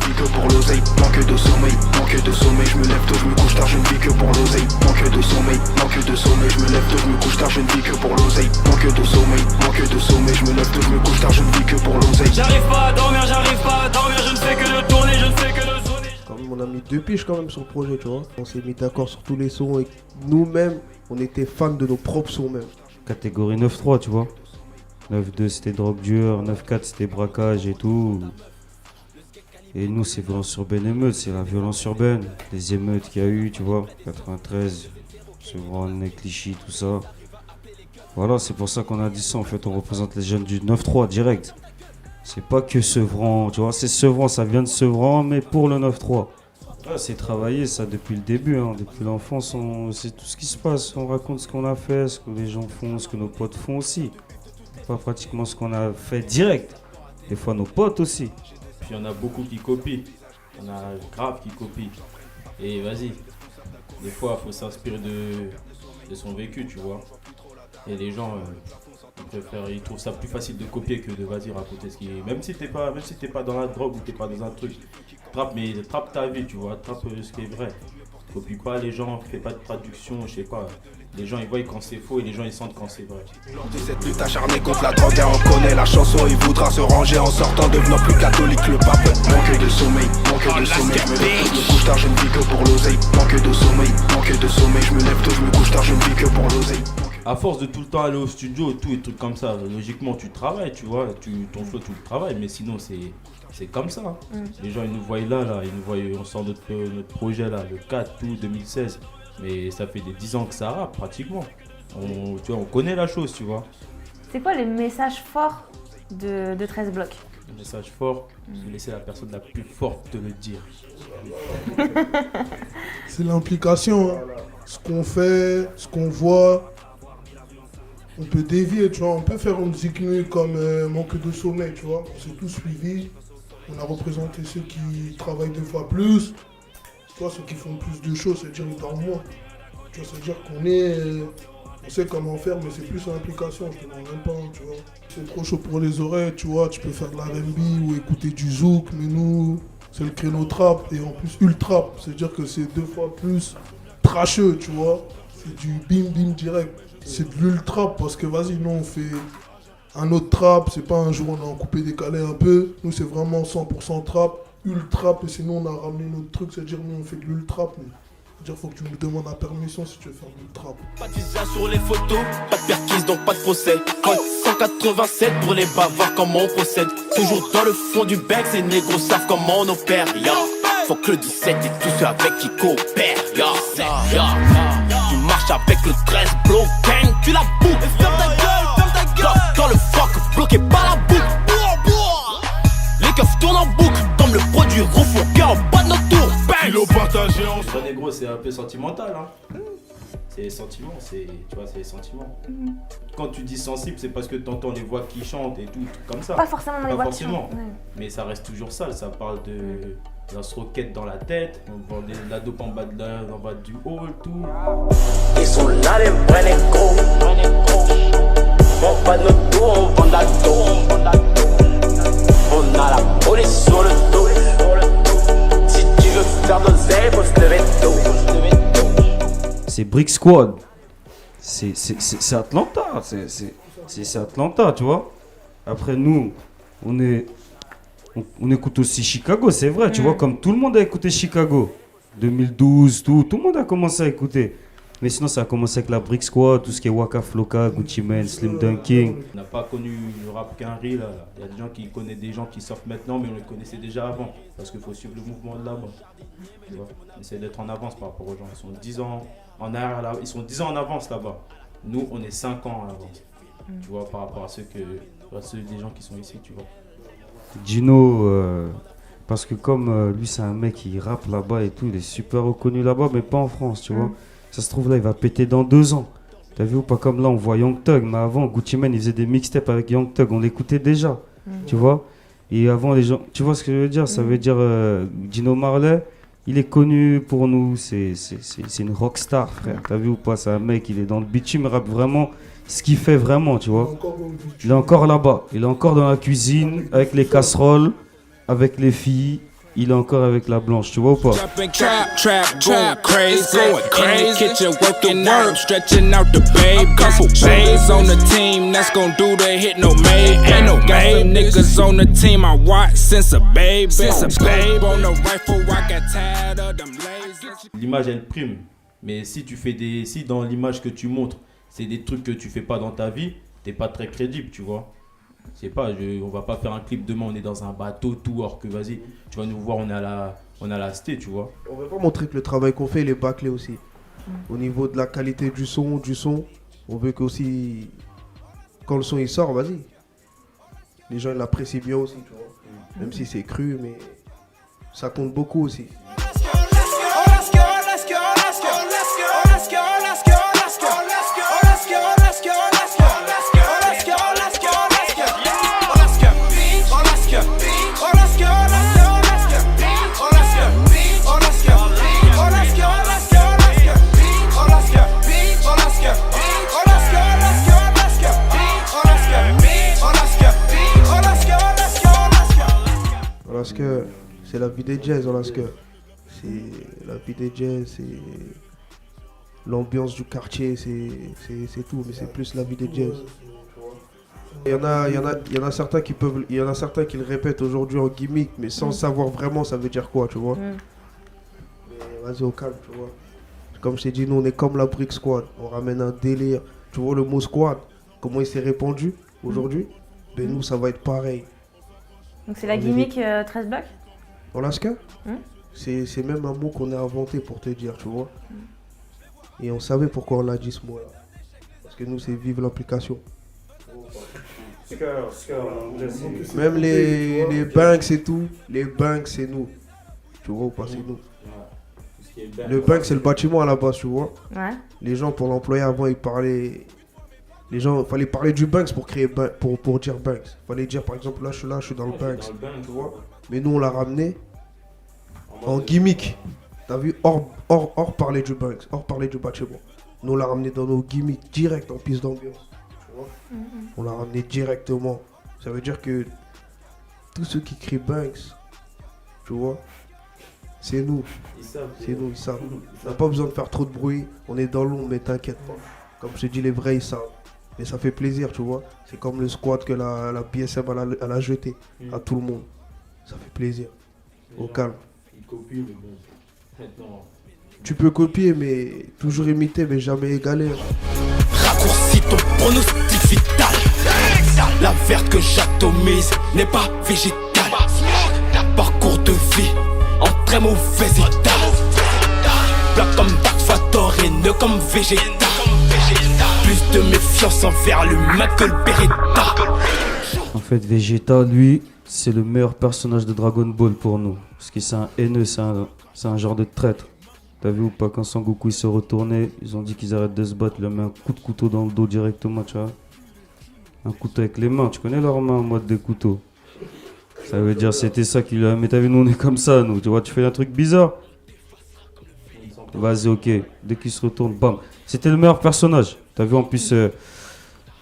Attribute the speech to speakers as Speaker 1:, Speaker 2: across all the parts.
Speaker 1: vis que pour l'oseille. Manque de sommeil, je me lève tôt, je me couche tard, je ne vis que pour l'oseille. Manque de sommeil, je me lève tôt, je me couche tard, je ne vis que pour l'oseille. Manque de sommeil, je me lève tôt, je me couche tard, je ne vis que pour l'oseille.
Speaker 2: J'arrive pas à dormir, je ne fais que de tourner, je ne fais que de sonner.
Speaker 3: Comme on a mis 2 piges quand même sur le projet, tu vois. On s'est mis d'accord sur tous les sons et nous-mêmes, on était fans de nos propres sons même.
Speaker 4: Catégorie 9-3, tu vois. 9-2 c'était drop dur, 9-4 c'était braquage et tout. Et nous c'est violence urbaine émeute, c'est la violence urbaine. Les émeutes qu'il y a eu, tu vois, 93, Sevran, Clichy, tout ça. Voilà, c'est pour ça qu'on a dit ça en fait, on représente les jeunes du 9-3 direct. C'est pas que Sevran, tu vois, c'est Sevran, ça vient de Sevran, mais pour le 9-3. Ouais, c'est travaillé ça depuis le début, hein. Depuis l'enfance, on sait tout ce qui se passe, on raconte ce qu'on a fait, ce que les gens font, ce que nos potes font aussi. Pas pratiquement ce qu'on a fait direct, des fois nos potes aussi.
Speaker 5: Puis il y en a beaucoup qui copient, il y en a grave qui copient. Et vas-y, des fois il faut s'inspirer de son vécu, tu vois. Et les gens, ils trouvent ça plus facile de copier que de vas-y raconter ce qui est. Même si t'es pas dans la drogue ou t'es pas dans un truc, trappe ta vie, tu vois, trappe ce qui est vrai. Copie pas les gens, fais pas de traduction, je sais pas. Les gens ils voient quand c'est faux et les gens ils sentent quand c'est vrai.
Speaker 1: Lors de cette lutte acharnée contre la drogue, on connaît la chanson, il voudra se ranger en sortant, devenant plus catholique le pape. Manque de sommeil, je me lève tôt, je me couche tard, je ne vis que pour l'oseille. Manque de sommeil, je me lève tôt, je me couche tard, je ne vis que pour l'oseille.
Speaker 5: À force de tout le temps aller au studio, tout et trucs comme ça, logiquement tu travailles, tu vois, ton flow tu le travailles, mais sinon c'est comme ça. Hein. Les gens ils nous voient là, ils nous voient, on sort notre projet là, le 4 août 2016. Mais ça fait des 10 ans que ça rappe pratiquement. On connaît la chose, tu vois.
Speaker 6: C'est quoi les messages forts de 13 blocs?
Speaker 5: Le message fort, je vais laisser la personne la plus forte te le dire.
Speaker 7: C'est l'implication. Hein. Ce qu'on fait, ce qu'on voit, on peut dévier, tu vois. On peut faire une musique nulle comme Manque de sommeil, tu vois. On s'est tous suivis. On a représenté ceux qui travaillent 2 fois plus. Tu vois, ceux qui font plus de choses, c'est-à-dire ils dorment moins. Tu vois, c'est-à-dire on sait comment faire, mais c'est plus l'implication, je te demande même pas, tu vois. C'est trop chaud pour les oreilles, tu vois, tu peux faire de la R&B ou écouter du zouk, mais nous, c'est le créneau trap et en plus ultra, c'est-à-dire que c'est 2 fois plus trasheux, tu vois. C'est du bim bim direct. C'est de l'ultra parce que vas-y, nous on fait un autre trap, c'est pas un jour on a coupé décalé un peu, nous c'est vraiment 100% trap. Ultra, et sinon on a ramené notre truc, c'est-à-dire nous on fait de l'ultra. C'est-à-dire faut que tu nous demandes la permission si tu veux faire de l'ultra.
Speaker 2: Pas de visa sur les photos, pas de perquise donc pas de procès. Code 187 pour les bavards, comment on procède. Toujours dans le fond du bec, ces négros savent comment on opère. Yo. Faut que le 17 et tous ceux avec qui coopèrent. Yo. Yo. Tu marches avec le 13 bloc gang, tu la boucles. Ferme ta gueule. Dans le fuck, bloqué par la boucle. Les keufs tournent en boucle, comme le produit refourgué en bas de notre tour. Bang!
Speaker 5: Kilo partagé en soi. Négro, c'est un peu sentimental, hein. C'est les sentiments, tu vois, c'est les sentiments. Quand tu dis sensible, c'est parce que tu entends les voix qui chantent et tout, comme ça.
Speaker 6: Pas forcément dans les voix qui chantent. Ouais.
Speaker 5: Mais ça reste toujours sale, ça parle de lance-roquette dans la tête, on vend la dope en bas du hall, tout.
Speaker 2: Ils sont là les vrais négros. On va de notre dos, on vend de la dope. On a la police sur le dos. Si tu veux faire nos ailes, faut se lever tôt.
Speaker 4: C'est Brick Squad. C'est Atlanta. C'est Atlanta, tu vois. Après, nous, on écoute aussi Chicago, c'est vrai, tu vois, comme tout le monde a écouté Chicago. 2012, tout le monde a commencé à écouter. Mais sinon, ça a commencé avec la Brick Squad, tout ce qui est Waka Flocka, Gucci Mane, Slim Dunking.
Speaker 5: On n'a pas connu le rap qu'Henry là. Il y a des gens qui connaissent des gens qui sortent maintenant, mais on les connaissait déjà avant. Parce qu'il faut suivre le mouvement de là-bas. Tu vois, on essaie d'être en avance par rapport aux gens. Ils sont 10 ans en arrière là, ils sont 10 ans en avance là-bas. Nous, on est 5 ans en avance. Tu vois, par rapport à ceux des gens qui sont ici, tu vois.
Speaker 4: Gino, parce que comme lui c'est un mec qui rappe là-bas et tout, il est super reconnu là-bas, mais pas en France, tu vois. Ça se trouve là, il va péter dans 2 ans. T'as vu ou pas, comme là on voit Young Thug, mais avant Gucci Mane il faisait des mixtapes avec Young Thug, on l'écoutait déjà, tu vois. Et avant les gens, tu vois ce que je veux dire, ça veut dire Gino Marley, il est connu pour nous, c'est une rockstar frère, t'as vu ou pas, c'est un mec, il est dans le bitume, il rappe vraiment ce qu'il fait vraiment, tu vois. Il est encore là-bas, il est encore dans la cuisine, avec les casseroles, avec les filles, il est encore avec la blanche, tu vois ou pas?
Speaker 8: Trap, going crazy. In the kitchen, working out, stretching out the babe. Couple babes on the team, that's gon' do the hit, no made. Ain't no game. Niggas on the team, I watch since a babe. Since a babe on the rifle, I got tired of them lazy.
Speaker 5: L'image elle prime, mais si dans l'image que tu montres, c'est des trucs que tu fais pas dans ta vie, t'es pas très crédible, tu vois. C'est pas, on va pas faire un clip demain, on est dans un bateau, tout, or que vas-y, tu vas nous voir, on a la cité, tu vois.
Speaker 3: On veut pas montrer que le travail qu'on fait, il est bâclé aussi. Au niveau de la qualité du son, on veut que aussi, quand le son il sort, vas-y. Les gens ils l'apprécient bien aussi, tu vois. Même si c'est cru, mais ça compte beaucoup aussi. Que c'est la vie des jazz, c'est la vie des jazz, c'est l'ambiance du quartier, c'est tout, mais c'est plus la vie des jazz. Il y en a certains qui le répètent aujourd'hui en gimmick, mais sans savoir vraiment ça veut dire quoi, tu vois. Mais vas-y au calme, tu vois. Comme je t'ai dit, nous on est comme la Brick Squad, on ramène un délire. Tu vois le mot squad, comment il s'est répandu aujourd'hui, ben nous ça va être pareil.
Speaker 6: Donc c'est la gimmick 13 blocs.
Speaker 3: En Lascar c'est même un mot qu'on a inventé pour te dire, tu vois. Et on savait pourquoi on l'a dit ce mot-là. Parce que nous, c'est vive l'implication. Même les banks et tout, les banks c'est nous. Tu vois ou pas, c'est nous. Le bank c'est le bâtiment à la base, tu vois.
Speaker 6: Ouais.
Speaker 3: Les gens pour l'employer avant, ils parlaient... Les gens, il fallait parler du Banks pour créer pour dire Banks. Il fallait dire par exemple là je suis dans le Banks. Tu vois. Mais nous on l'a ramené en gimmick. T'as vu, hors parler du Banks, hors parler du bâtiment. Nous on l'a ramené dans nos gimmicks direct en piste d'ambiance. Tu vois. On l'a ramené directement. Ça veut dire que tous ceux qui crient Banks, tu vois, c'est nous. C'est nous, ils savent. On n'a pas besoin de faire trop de bruit. On est dans l'ombre, mais t'inquiète pas. Comme je te dis, les vrais ils savent. Mais ça fait plaisir, tu vois. C'est comme le squat que la BSM elle a jeté à tout le monde. Ça fait plaisir. Au calme.
Speaker 5: Ils copient, mais bon. Maintenant.
Speaker 3: Tu peux copier, mais toujours imiter, mais jamais égaler.
Speaker 2: Raccourcis ton pronostic vital. La verte que j'atomise n'est pas végétale. Parcours de vie en très mauvais état. Plat comme Dark Vador et ne comme Vegeta. Plus de méfiance envers l'humain que le Beretta.
Speaker 4: En fait, Vegeta, lui, c'est le meilleur personnage de Dragon Ball pour nous. Parce que c'est un haineux, c'est un genre de traître. T'as vu ou pas, quand Sangoku il se retournait, ils ont dit qu'ils arrêtent de se battre, il leur met un coup de couteau dans le dos directement, tu vois. Un couteau avec les mains, tu connais leurs mains en mode des couteaux. Ça veut dire c'était ça qu'il a. Mais t'as vu, nous on est comme ça, nous, tu vois, tu fais un truc bizarre. Vas-y, ok. Dès qu'il se retourne, bam. C'était le meilleur personnage. T'as vu, en plus, il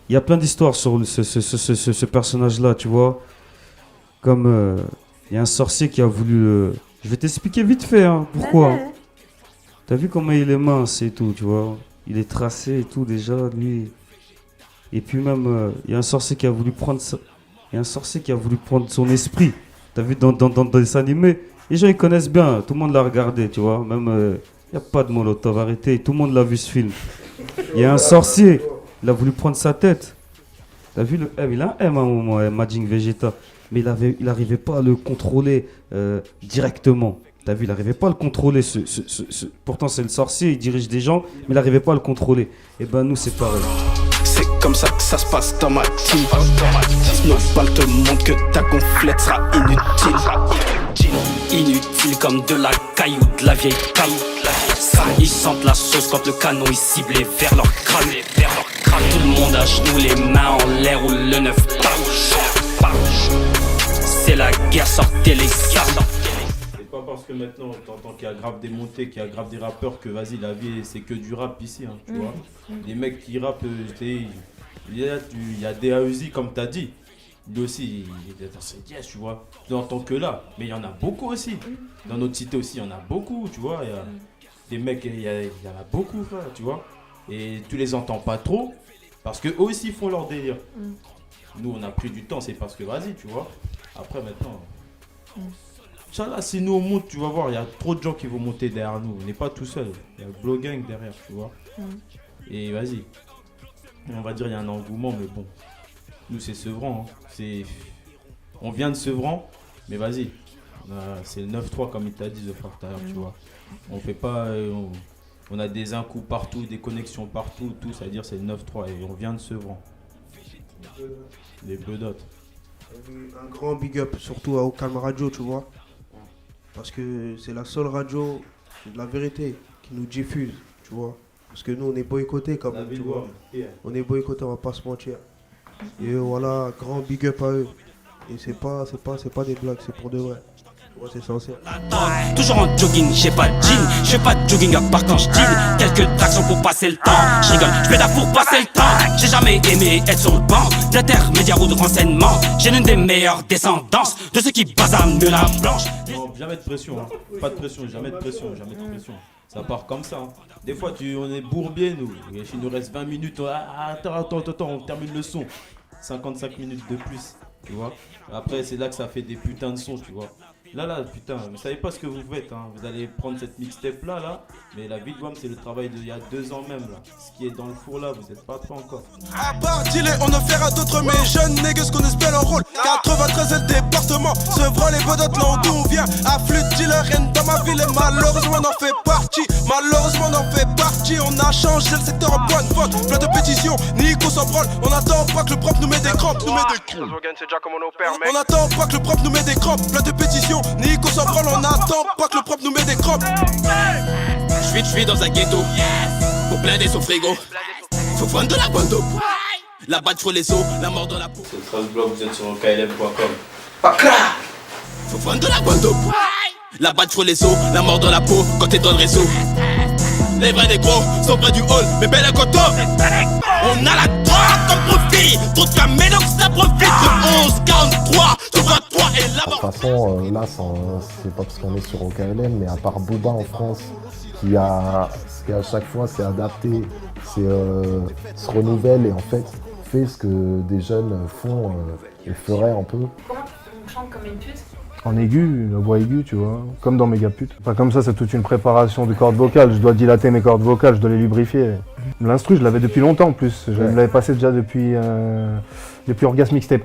Speaker 4: y a plein d'histoires sur ce personnage-là, tu vois. Comme il y a un sorcier qui a voulu... Je vais t'expliquer vite fait, hein, pourquoi. T'as vu comment il est mince et tout, tu vois. Il est tracé et tout, déjà, lui. Et puis même, il y a un sorcier qui a voulu prendre ça. Il y a un sorcier qui a voulu prendre son esprit. T'as vu, dans des animés, les gens, ils connaissent bien. Tout le monde l'a regardé, tu vois. Même... Il n'y a pas de Molotov, arrêtez, tout le monde l'a vu ce film. Il y a un sorcier, il a voulu prendre sa tête. T'as vu le M, il a un M à un moment, Majin Vegeta. Mais il n'arrivait pas à le contrôler directement. T'as vu, il n'arrivait pas à le contrôler. Pourtant c'est le sorcier, il dirige des gens, mais il n'arrivait pas à le contrôler. Et ben nous c'est pareil.
Speaker 1: C'est comme ça que ça se passe dans ma team. Nos balles te montrent que ta gonflette sera inutile.
Speaker 2: Inutile comme de la caille ou de la vieille cam. Ils sentent la sauce quand le canon est ciblé vers leur crâne. Tout le monde à genoux, les mains en l'air ou le 9 c'est la guerre, sortez les gars.
Speaker 5: C'est pas parce que maintenant t'entends qu'il y a grave des montées, qu'il y a grave des rappeurs que vas-y la vie c'est que du rap ici, hein, tu vois. Les mecs qui rappent, il y a des AEZ comme t'as dit. lui aussi, il est dans ses dièses, tu vois. Tu n'entends que là, mais il y en a beaucoup aussi. Dans notre cité aussi, il y en a beaucoup, tu vois. Il y a des mecs, il y en a beaucoup, frère, tu vois. Et tu les entends pas trop, parce qu'eux aussi font leur délire. Nous, on a pris du temps, c'est parce que, vas-y, tu vois. Après, maintenant... Inch'Allah, si nous on monte, tu vas voir, il y a trop de gens qui vont monter derrière nous. On n'est pas tout seul. Il y a le Blow Gang derrière, tu vois. Et vas-y. On va dire il y a un engouement, mais bon. Nous, c'est Sevran. Hein. On vient de Sevran, mais vas-y. C'est le 9-3, comme il t'a dit, The Frère Tailleur, tu vois. On fait pas... on a des coups partout, des connexions partout, tout. C'est-à-dire c'est le 9-3 et on vient de Sevran. Les Bedots.
Speaker 3: Un grand big up, surtout à Ocalm Radio, tu vois. Parce que c'est la seule radio, c'est de la vérité, qui nous diffuse, tu vois. Parce que nous, on est boycottés quand même, tu vois. On est boycottés, on va pas se mentir. Et voilà, grand big up à eux. Et c'est pas des blagues, c'est pour de vrai. Tu vois, c'est sincère.
Speaker 9: Toujours en jogging, j'ai pas de jean. Je fais pas de jogging à part quand je deal. Quelques tractions pour passer le temps. Je rigole, je fais pour passer le temps. J'ai jamais aimé être sur le banc d'intermédiaire ou de renseignement. J'ai l'une des meilleures descendances de ceux qui basament la blanche.
Speaker 5: Non, jamais de pression, hein. Pas de pression, jamais de pression, jamais de pression. Ça part comme ça. Hein. Des fois, on est bourbier, nous. Et il nous reste 20 minutes. Attends, on termine le son. 55 minutes de plus, tu vois. Après, c'est là que ça fait des putains de sons, tu vois. Là, putain, vous savez pas ce que vous faites, hein. Vous allez prendre cette mixtape là, mais la vie de WAM, c'est le travail d'il y a 2 ans même, là. Ce qui est dans le four là, vous êtes pas prêts encore.
Speaker 1: À part dealer, on ne fera d'autres, mais jeunes nègres connaissent bien leur rôle. 93 est le département, Sevran les Bedots, là d'où on vient. Afflux de dealer, rien dans ma ville, et malheureusement on en fait partie. On a changé le secteur en point de vote. Plein de pétitions, Nico s'en branle. On attend pas que le propre nous met des crampes. On attend pas que le propre nous met des crampes. Plein de pétitions, Nico s'en branle. On attend pas que le propre nous met des crampes.
Speaker 9: Je suis dans un ghetto pour blinder son frigo. Faut prendre de la bonne dope. La batte sur les os, la mort dans la peau.
Speaker 5: C'est le Trace Blog, vous êtes sur KLM.com.
Speaker 9: Faut prendre de la bonne dope. La batte sur les os, la mort dans la peau quand t'es dans le réseau. Les vrais négros sont près du hall, mais belle coton. On a la drogue comme profit. Trop de camélox, ça profite. Le 11, 43, tu vois 3 et là-bas.
Speaker 10: De toute façon, là, c'est pas parce qu'on est sur OKLM, mais à part Booba en France, qui à chaque fois s'est adapté, se renouvelle et en fait fait ce que des jeunes font et feraient un peu.
Speaker 6: Comment on chante comme une pute?
Speaker 11: En aigu, la voix aiguë, tu vois, comme dans Mégapute. Enfin, comme ça, c'est toute une préparation de cordes vocales. Je dois dilater mes cordes vocales, je dois les lubrifier. L'instru, je l'avais depuis longtemps en plus. Je l'avais passé déjà depuis Orgasme Mixtape.